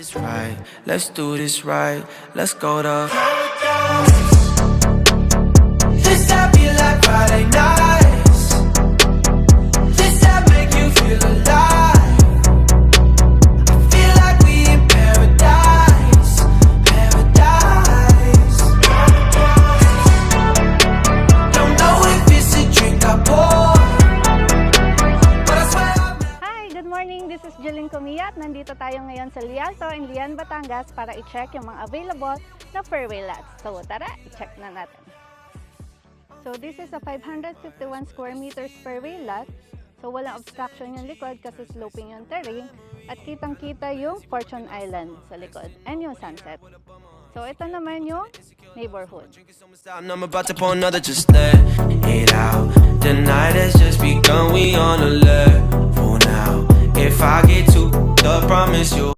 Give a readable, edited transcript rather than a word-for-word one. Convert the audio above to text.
It's right, let's do this right. Let's go to this that be like Friday nights. This that make you feel alive. I feel like we in paradise, paradise. Don't know if it's a drink I pour, but I swear I've never. Hi! Good morning! This is Jeline Comilla at nandito tayo ngayon sa Lialto in Lian, Batangas para i-check yung mga available na fairway lots. So tara, i-check na natin. So this is a 551 square meters fairway lot. So walang obstruction yung likod kasi sloping yung terrain. At kitang-kita yung Fortune Island sa likod and yung sunset. So ito naman yung neighborhood. I'm about to pour another, just let it out. The night has just begun, we on a level now. If I get too, I promise you.